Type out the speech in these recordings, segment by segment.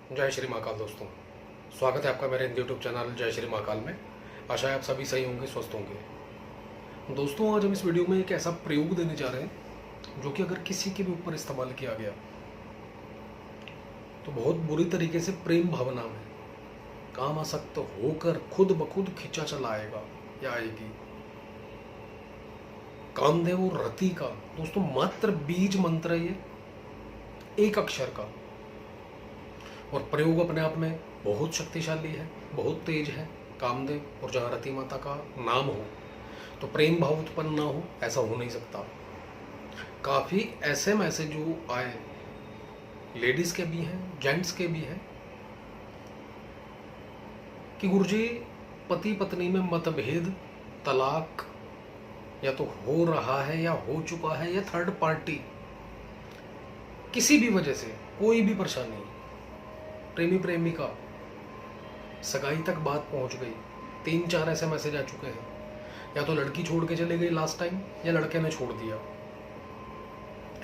जय श्री महाकाल दोस्तों, स्वागत है आपका मेरे हिंदी यूट्यूब चैनल जय श्री महाकाल में। आशा है आप सभी सही होंगे, स्वस्थ होंगे। दोस्तों, आज हम इस वीडियो में एक ऐसा प्रयोग देने जा रहे हैं जो कि अगर किसी के भी ऊपर इस्तेमाल किया गया तो बहुत बुरी तरीके से प्रेम भावना में काम आसक्त होकर खुद ब खुद खींचा चला आएगा या आएगी। कामदेव और रति का दोस्तों मात्र बीज मंत्र है ये, एक अक्षर का, और प्रयोग अपने आप में बहुत शक्तिशाली है, बहुत तेज है। कामदेव और जहाँ रति माता का नाम हो तो प्रेम भाव उत्पन्न ना हो, ऐसा हो नहीं सकता। काफ़ी ऐसे मैसेज जो आए, लेडीज के भी हैं, जेंट्स के भी हैं, कि गुरुजी पति पत्नी में मतभेद, तलाक या तो हो रहा है या हो चुका है, या थर्ड पार्टी किसी भी वजह से कोई भी परेशानी, प्रेमी प्रेमिका सगाई तक बात पहुंच गई। 3-4 ऐसे मैसेज आ चुके हैं, या तो लड़की छोड़ के चले गई लास्ट टाइम या लड़के ने छोड़ दिया।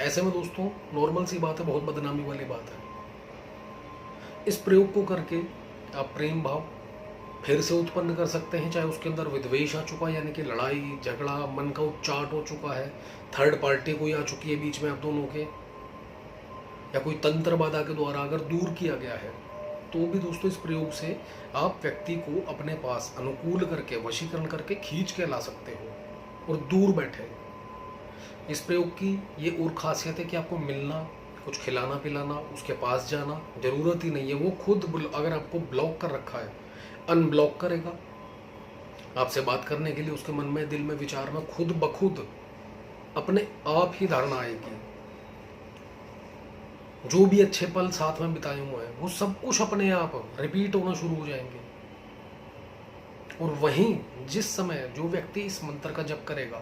ऐसे में दोस्तों नॉर्मल सी बात है, बहुत बदनामी वाली बात है। इस प्रयोग को करके आप प्रेम भाव फिर से उत्पन्न कर सकते हैं, चाहे उसके अंदर विद्वेष आ चुका है, यानी कि लड़ाई झगड़ा, मन का उच्चाट हो चुका है, थर्ड पार्टी कोई आ चुकी है बीच में आप दोनों के, या कोई तंत्र बाधा के द्वारा अगर दूर किया गया है, तो भी दोस्तों इस प्रयोग से आप व्यक्ति को अपने पास अनुकूल करके, वशीकरण करके खींच के ला सकते हो और दूर बैठे। इस प्रयोग की ये और खासियत है कि आपको मिलना, कुछ खिलाना पिलाना, उसके पास जाना जरूरत ही नहीं है। वो खुद अगर आपको ब्लॉक कर रखा है, अनब्लॉक करेगा। आपसे बात करने के लिए उसके मन में, दिल में, विचार में खुद ब खुद अपने आप ही धारणा आएगी। जो भी अच्छे पल साथ में बिताए हुए हैं वो सब कुछ अपने आप रिपीट होना शुरू हो जाएंगे। और वहीं जिस समय जो व्यक्ति इस मंत्र का जप करेगा,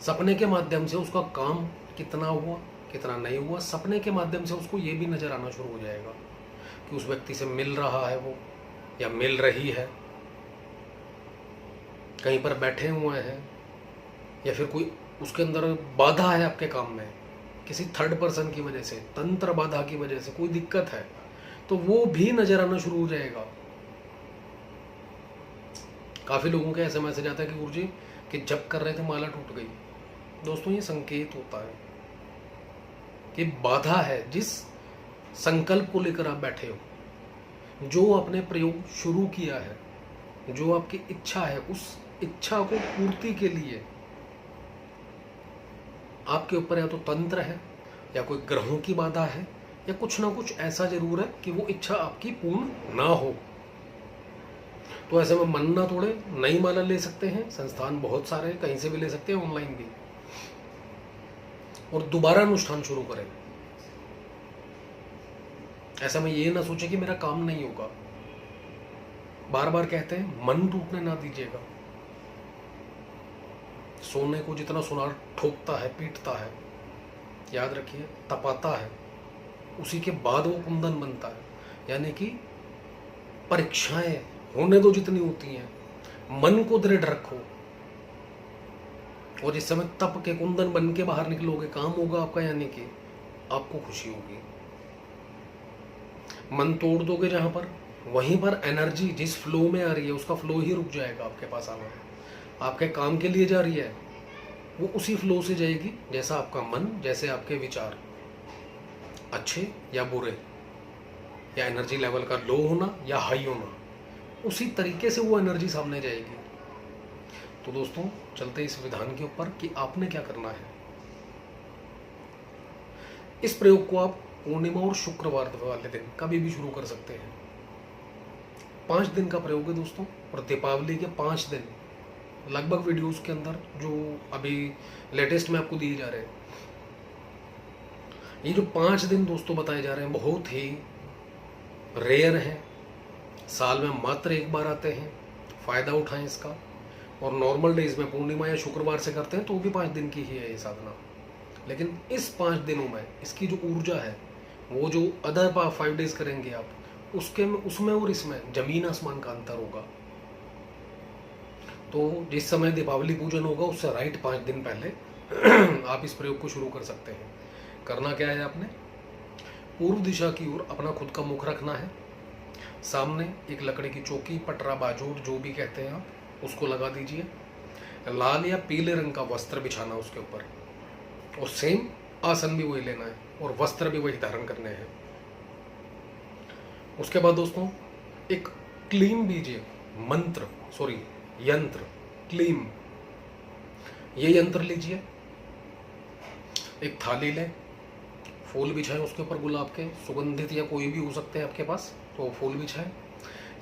सपने के माध्यम से उसका काम कितना हुआ कितना नहीं हुआ, सपने के माध्यम से उसको ये भी नजर आना शुरू हो जाएगा कि उस व्यक्ति से मिल रहा है वो, या मिल रही है, कहीं पर बैठे हुए हैं, या फिर कोई उसके अंदर बाधा है आपके काम में, किसी थर्ड पर्सन की वजह से, तंत्र बाधा की वजह से कोई दिक्कत है, तो वो भी नजर आना शुरू हो जाएगा। काफी लोगों के ऐसे मैसेज आता है कि गुरुजी कि जब कर रहे थे माला टूट गई। दोस्तों ये संकेत होता है कि बाधा है, जिस संकल्प को लेकर आप बैठे हो, जो आपने प्रयोग शुरू किया है, जो आपकी इच्छा है, उस इच्छा को पूर्ति के लिए आपके ऊपर या तो तंत्र है, या कोई ग्रहों की बाधा है, या कुछ ना कुछ ऐसा जरूर है कि वो इच्छा आपकी पूर्ण ना हो। तो ऐसे में मन ना तोड़े, नई माला ले सकते हैं, संस्थान बहुत सारे, कहीं से भी ले सकते हैं, ऑनलाइन भी, और दोबारा अनुष्ठान शुरू करें। ऐसा में ये ना सोचे कि मेरा काम नहीं होगा। बार बार कहते हैं मन टूटने ना दीजिएगा। सोने को जितना सुनार ठोकता है, पीटता है, याद रखिए तपाता है, उसी के बाद वो कुंदन बनता है। यानी कि परीक्षाएं होने दो जितनी होती हैं, मन को दृढ़ रखो, और इस समय तप के कुंदन बन के बाहर निकलोगे, काम होगा आपका, यानी कि आपको खुशी होगी। मन तोड़ दोगे जहां पर, वहीं पर एनर्जी जिस फ्लो में आ रही है उसका फ्लो ही रुक जाएगा आपके पास आना। आपके काम के लिए जा रही है, वो उसी फ्लो से जाएगी जैसा आपका मन, जैसे आपके विचार, अच्छे या बुरे, या एनर्जी लेवल का लो होना या हाई होना, उसी तरीके से वो एनर्जी सामने जाएगी। तो दोस्तों चलते इस विधान के ऊपर कि आपने क्या करना है। इस प्रयोग को आप पूर्णिमा और शुक्रवार वाले दिन कभी भी शुरू कर सकते हैं। 5 दिन का प्रयोग है दोस्तों, और दीपावली के 5 दिन लगभग वीडियोस के अंदर जो अभी लेटेस्ट में आपको दिए जा रहे हैं, ये जो 5 दिन दोस्तों बताए जा रहे हैं बहुत ही रेयर हैं, साल में मात्र एक बार आते हैं। फायदा उठाएं इसका। और नॉर्मल डेज में पूर्णिमा या शुक्रवार से करते हैं तो भी 5 दिन की ही है ये साधना, लेकिन इस 5 दिनों में इसकी जो ऊर्जा है, वो जो अदर 5 डेज करेंगे आप, उसमें और इसमें जमीन आसमान का अंतर होगा। तो जिस समय दीपावली पूजन होगा उससे राइट 5 दिन पहले आप इस प्रयोग को शुरू कर सकते हैं। करना क्या है, आपने पूर्व दिशा की ओर अपना खुद का मुख रखना है। सामने एक लकड़ी की चौकी, पटरा, बाजूड़ जो भी कहते हैं आप, उसको लगा दीजिए। लाल या पीले रंग का वस्त्र बिछाना उसके ऊपर, और सेम आसन भी वही लेना है और वस्त्र भी वही धारण करने हैं। उसके बाद दोस्तों एक क्लीम बीजिए मंत्र, यंत्र, क्लीम, ये यंत्र लीजिए। एक थाली लें, फूल बिछाएं उसके ऊपर गुलाब के, सुगंधित या कोई भी हो सकते हैं आपके पास, तो फूल बिछाएं,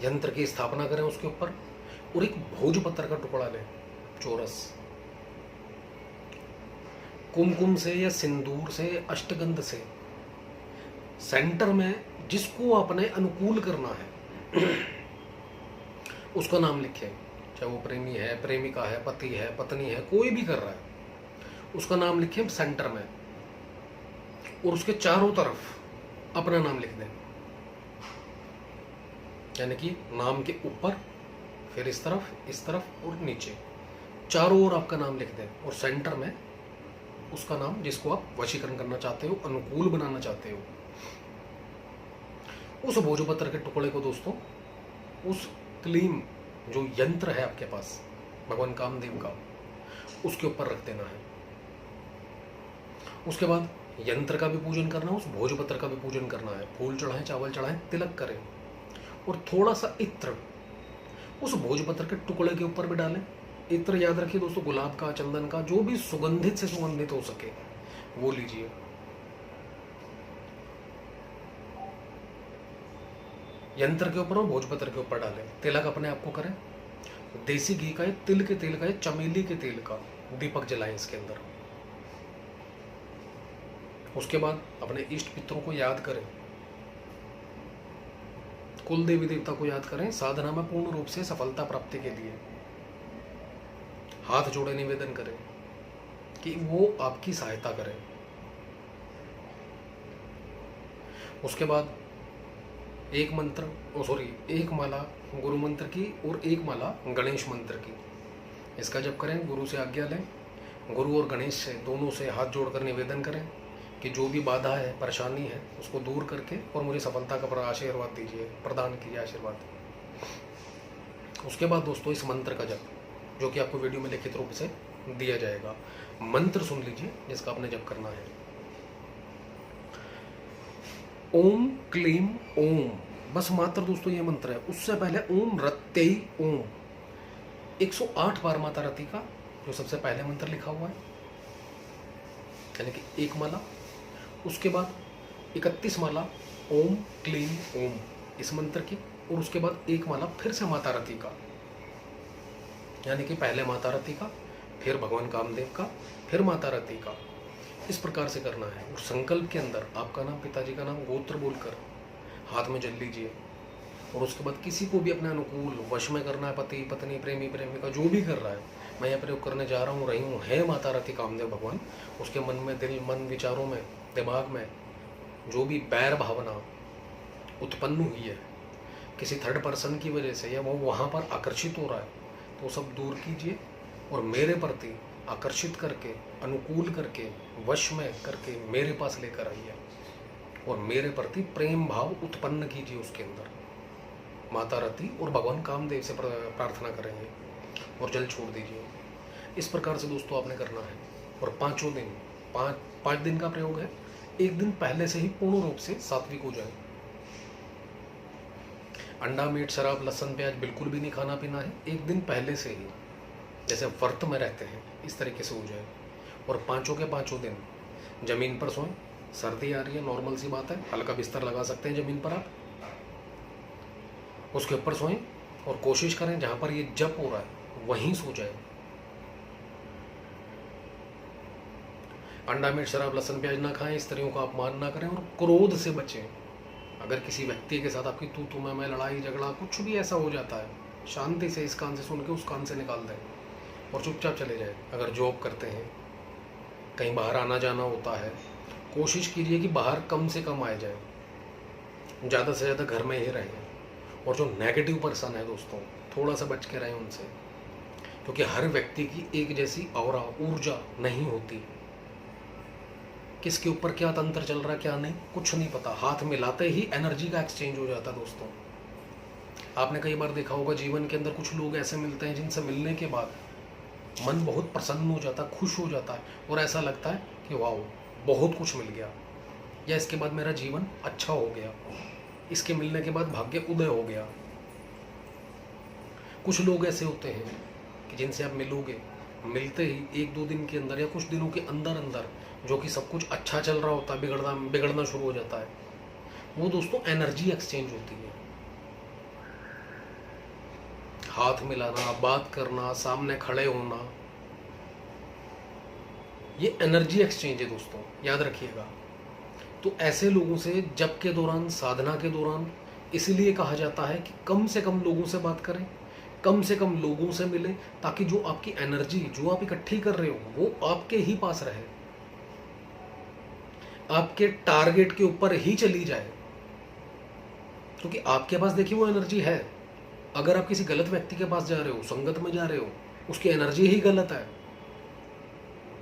यंत्र की स्थापना करें उसके ऊपर, और एक भोजपत्र का टुकड़ा लें चौरस, कुमकुम से या सिंदूर से या अष्टगंध से सेंटर में जिसको अपने अनुकूल करना है उसका नाम लिखें। चाहे वो प्रेमी है, प्रेमिका है, पति है, पत्नी है, कोई भी कर रहा है, उसका नाम लिखें सेंटर में, और उसके चारों तरफ अपना नाम लिख दें। यानी कि नाम के ऊपर, फिर इस तरफ और नीचे, चारों ओर आपका नाम लिख दें, और सेंटर में उसका नाम जिसको आप वशीकरण करना चाहते हो, अनुकूल बनाना चाहते हो, उस भोजपत्र के टुकड़े को दोस्तों उस क्लीम जो यंत्र है आपके पास भगवान कामदेव का, उसके ऊपर रख देना है। उसके बाद यंत्र का भी पूजन करना है, उस भोजपत्र का भी पूजन करना है। फूल चढ़ाएं, चावल चढ़ाएं, तिलक करें, और थोड़ा सा इत्र उस भोजपत्र के टुकड़े के ऊपर भी डालें। इत्र याद रखिए दोस्तों, गुलाब का, चंदन का, जो भी सुगंधित से सुगंधित हो सके वो लीजिए। यंत्र के ऊपर और भोजपत्र के ऊपर डालें। तिलक अपने आप को करें, देसी घी का, तिल के तेल का, चमेली के तेल का दीपक जलाएं इसके अंदर। उसके बाद अपने इष्ट पितरों को याद करें, कुल देवी देवता को याद करें, साधना में पूर्ण रूप से सफलता प्राप्ति के लिए हाथ जोड़े निवेदन करें कि वो आपकी सहायता करें। उसके बाद एक माला गुरु मंत्र की और एक माला गणेश मंत्र की, इसका जप करें। गुरु से आज्ञा लें, गुरु और गणेश से दोनों से हाथ जोड़कर निवेदन करें कि जो भी बाधा है, परेशानी है, उसको दूर करके और मुझे सफलता का आशीर्वाद दीजिए, प्रदान कीजिए आशीर्वाद। उसके बाद दोस्तों इस मंत्र का जप, जो कि आपको वीडियो में लिखित रूप से दिया जाएगा, मंत्र सुन लीजिए जिसका आपने जप करना है। ओम क्लीम ओम, बस मात्र दोस्तों ये मंत्र है। उससे पहले ओम रत्यई ओम 108 बार माता रति का जो सबसे पहले मंत्र लिखा हुआ है, यानी कि एक माला। उसके बाद 31 माला ओम क्लीम ओम इस मंत्र की, और उसके बाद एक माला फिर से माता रति का, यानी कि पहले माता रति का, फिर भगवान कामदेव का, फिर माता रति का। इस प्रकार से करना है। और संकल्प के अंदर आपका नाम, पिताजी का नाम, गोत्र बोलकर हाथ में जल लीजिए। और उसके बाद किसी को भी अपने अनुकूल वश में करना है, पति पत्नी, प्रेमी प्रेमिका, जो भी कर रहा है, मैं यह प्रयोग करने जा रहा हूँ, रही हूँ, है माता रति कामदेव भगवान, उसके मन में, दिल, मन, विचारों में, दिमाग में जो भी बैर भावना उत्पन्न हुई है किसी थर्ड पर्सन की वजह से, या वो वहाँ पर आकर्षित हो रहा है, तो सब दूर कीजिए और मेरे प्रति आकर्षित करके, अनुकूल करके, वश में करके मेरे पास लेकर आइए और मेरे प्रति प्रेम भाव उत्पन्न कीजिए उसके अंदर। माता रति और भगवान कामदेव से प्रार्थना करेंगे और जल छोड़ दीजिए। इस प्रकार से दोस्तों आपने करना है। और 5 दिन, 5 दिन का प्रयोग है। एक दिन पहले से ही पूर्ण रूप से सात्विक हो जाए। अंडा, मीट, शराब, लहसुन, प्याज बिल्कुल भी नहीं खाना पीना है। एक दिन पहले से ही, जैसे व्रत में रहते हैं इस तरीके से हो जाए। और 5 के 5 दिन जमीन पर सोएं। सर्दी आ रही है, नॉर्मल सी बात है, हल्का बिस्तर लगा सकते हैं जमीन पर आप, उसके ऊपर सोएं और कोशिश करें जहां पर ये जप हो रहा है वहीं सो जाए। अंडा, मीट, शराब, लहसुन, प्याज ना खाएं, स्त्रियों का अपमान ना करें और क्रोध से बचें। अगर किसी व्यक्ति के साथ आपकी तू मैं लड़ाई झगड़ा कुछ भी ऐसा हो जाता है, शांति से इस कान से सुन के उस कान से निकाल दें और चुपचाप चले जाएं। अगर जॉब करते हैं, कहीं बाहर आना जाना होता है, कोशिश कीजिए कि बाहर कम से कम आए जाए, ज़्यादा से ज़्यादा घर में ही रहें। और जो नेगेटिव पर्सन है दोस्तों, थोड़ा सा बच के रहें उनसे, क्योंकि हर व्यक्ति की एक जैसी ऑरा, ऊर्जा नहीं होती। किसके ऊपर क्या तंत्र चल रहा है क्या नहीं कुछ नहीं पता। हाथ मिलाते ही एनर्जी का एक्सचेंज हो जाता है दोस्तों। आपने कई बार देखा होगा जीवन के अंदर कुछ लोग ऐसे मिलते हैं जिनसे मिलने के बाद मन बहुत प्रसन्न हो जाता है, खुश हो जाता है और ऐसा लगता है कि वाह बहुत कुछ मिल गया, या इसके बाद मेरा जीवन अच्छा हो गया, इसके मिलने के बाद भाग्य उदय हो गया। कुछ लोग ऐसे होते हैं कि जिनसे आप मिलोगे, मिलते ही एक दो दिन के अंदर या कुछ दिनों के अंदर अंदर जो कि सब कुछ अच्छा चल रहा होता है बिगड़ना शुरू हो जाता है। वो दोस्तों एनर्जी एक्सचेंज होती है। हाथ मिलाना, बात करना, सामने खड़े होना, ये एनर्जी एक्सचेंज है दोस्तों, याद रखिएगा। तो ऐसे लोगों से जप के दौरान, साधना के दौरान इसलिए कहा जाता है कि कम से कम लोगों से बात करें, कम से कम लोगों से मिले, ताकि जो आपकी एनर्जी जो आप इकट्ठी कर रहे हो वो आपके ही पास रहे, आपके टारगेट के ऊपर ही चली जाए। क्योंकि आपके पास देखिए वो एनर्जी है। अगर आप किसी गलत व्यक्ति के पास जा रहे हो, संगत में जा रहे हो, उसकी एनर्जी ही गलत है,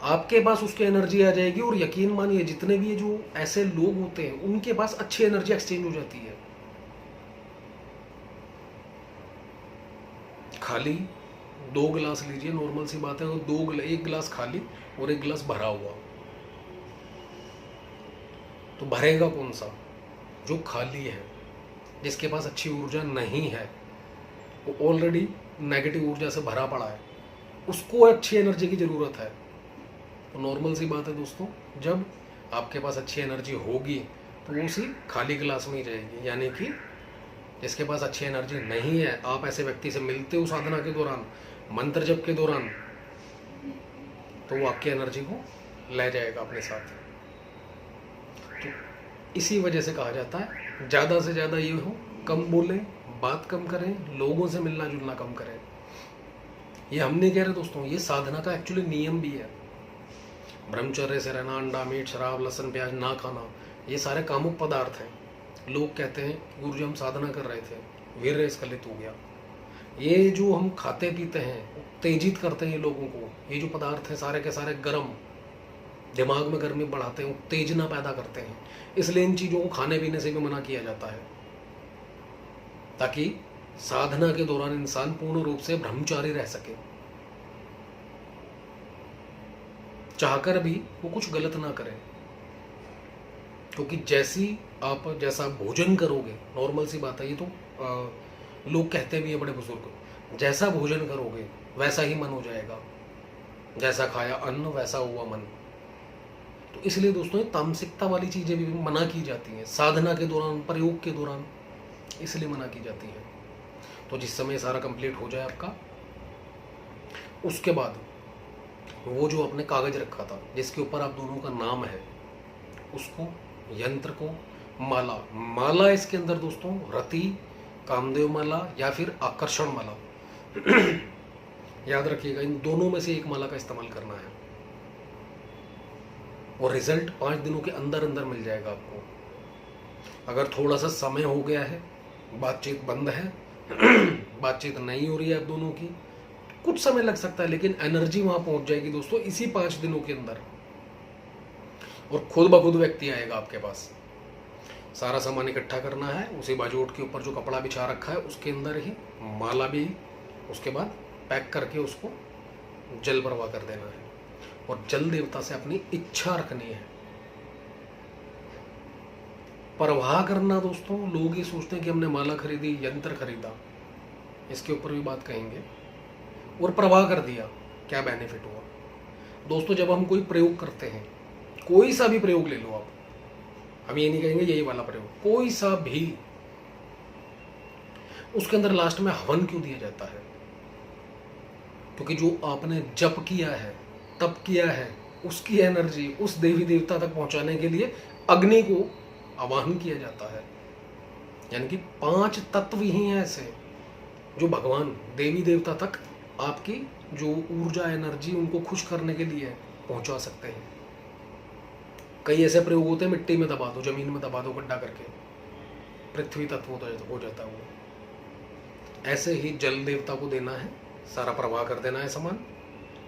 आपके पास उसकी एनर्जी आ जाएगी। और यकीन मानिए जितने भी जो ऐसे लोग होते हैं उनके पास अच्छी एनर्जी एक्सचेंज हो जाती है। खाली 2 गिलास लीजिए, नॉर्मल सी बात है, एक गिलास खाली और एक गिलास भरा हुआ, तो भरेगा कौन सा? जो खाली है, जिसके पास अच्छी ऊर्जा नहीं है, वो ऑलरेडी नेगेटिव ऊर्जा से भरा पड़ा है, उसको अच्छी एनर्जी की ज़रूरत है। तो नॉर्मल सी बात है दोस्तों, जब आपके पास अच्छी एनर्जी होगी तो वो उसी खाली गिलास में ही रहेगी। यानी कि जिसके पास अच्छी एनर्जी नहीं है, आप ऐसे व्यक्ति से मिलते हो साधना के दौरान, मंत्र जप के दौरान, तो वो आपकी एनर्जी को ले जाएगा अपने साथ। तो इसी वजह से कहा जाता है ज़्यादा से ज़्यादा ये हो, कम बोलें, बात कम करें, लोगों से मिलना जुलना कम करें। ये हम नहीं कह रहे दोस्तों, ये साधना का एक्चुअली नियम भी है। ब्रह्मचर्य से रहना, अंडा मीट शराब लहसुन प्याज ना खाना, ये सारे कामुक पदार्थ हैं। लोग कहते हैं गुरुजी हम साधना कर रहे थे, वीर्य स्खलित हो गया। ये जो हम खाते पीते हैं उत्तेजित करते हैं लोगों को, ये जो पदार्थ हैं सारे के सारे गर्म, दिमाग में गर्मी बढ़ाते हैं, उत्तेजना पैदा करते हैं। इसलिए इन चीज़ों को खाने पीने से भी मना किया जाता है, ताकि साधना के दौरान इंसान पूर्ण रूप से ब्रह्मचारी रह सके, चाहकर भी वो कुछ गलत ना करे। क्योंकि जैसा भोजन करोगे, नॉर्मल सी बात है, ये तो लोग कहते भी है बड़े बुजुर्ग, जैसा भोजन करोगे वैसा ही मन हो जाएगा, जैसा खाया अन्न वैसा हुआ मन। तो इसलिए दोस्तों ये तामसिकता वाली चीज़ें भी मना की जाती हैं साधना के दौरान, प्रयोग के दौरान, इसलिए मना की जाती है। तो जिस समय सारा कंप्लीट हो जाए आपका, उसके बाद वो जो आपने कागज रखा था जिसके ऊपर आप दोनों का नाम है, उसको, यंत्र को, माला इसके अंदर दोस्तों रति, कामदेव माला या फिर आकर्षण माला याद रखिएगा, इन दोनों में से एक माला का इस्तेमाल करना है। और रिजल्ट 5 दिनों के अंदर अंदर मिल जाएगा आपको। अगर थोड़ा सा समय हो गया है, बातचीत बंद है बातचीत नहीं हो रही है आप दोनों की, कुछ समय लग सकता है, लेकिन एनर्जी वहां पहुंच जाएगी दोस्तों इसी 5 दिनों के अंदर। और खुद ब खुद व्यक्ति आएगा आपके पास। सारा सामान इकट्ठा करना है, उसी बाजूट के ऊपर जो कपड़ा बिछा रखा है उसके अंदर ही माला भी, उसके बाद पैक करके उसको जल प्रवाह कर देना है। और जल देवता से अपनी इच्छा रखनी है। प्रवाह करना दोस्तों, लोग ये सोचते हैं कि हमने माला खरीदी, यंत्र खरीदा, इसके ऊपर भी बात कहेंगे, और प्रवाह कर दिया, क्या बेनिफिट हुआ। दोस्तों जब हम कोई प्रयोग करते हैं, कोई सा भी प्रयोग ले लो आप, हम ये नहीं कहेंगे यही वाला प्रयोग, कोई सा भी, उसके अंदर लास्ट में हवन क्यों दिया जाता है? क्योंकि जो आपने जप किया है, तप किया है, उसकी एनर्जी उस देवी देवता तक पहुंचाने के लिए अग्नि को आवाहन किया जाता है। यानी कि 5 तत्व ही हैं ऐसे जो भगवान देवी देवता तक आपकी जो ऊर्जा, एनर्जी, उनको खुश करने के लिए पहुंचा सकते हैं। कई ऐसे प्रयोग होते हैं, मिट्टी में दबा दो, जमीन में दबा दो गड्ढा करके, पृथ्वी तत्व हो जाता है वो। ऐसे ही जल देवता को देना है, सारा प्रवाह कर देना है सामान,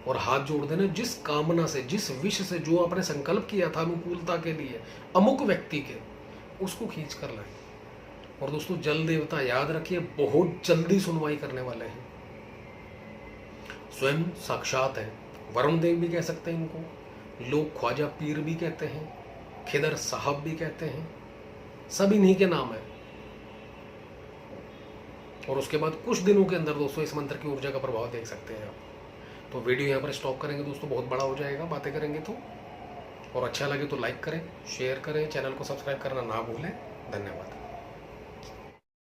और हाथ जोड़ देना, जिस कामना से, जिस विश से, जो आपने संकल्प किया था अनुकूलता के लिए अमुक व्यक्ति के, उसको खींच कर लाए। और दोस्तों जल देवता याद रखिए बहुत जल्दी सुनवाई करने वाले हैं, स्वयं साक्षात है। वरुण देव भी कह सकते हैं इनको, लोग ख्वाजा पीर भी कहते हैं, खिदर साहब भी कहते हैं, सब इन्हीं के नाम है। और उसके बाद कुछ दिनों के अंदर दोस्तों इस मंत्र की ऊर्जा का प्रभाव देख सकते हैं आप। तो वीडियो यहाँ पर स्टॉप करेंगे दोस्तों, बहुत बड़ा हो जाएगा बातें करेंगे तो। और अच्छा लगे तो लाइक करें, शेयर करें, चैनल को सब्सक्राइब करना ना भूलें। धन्यवाद।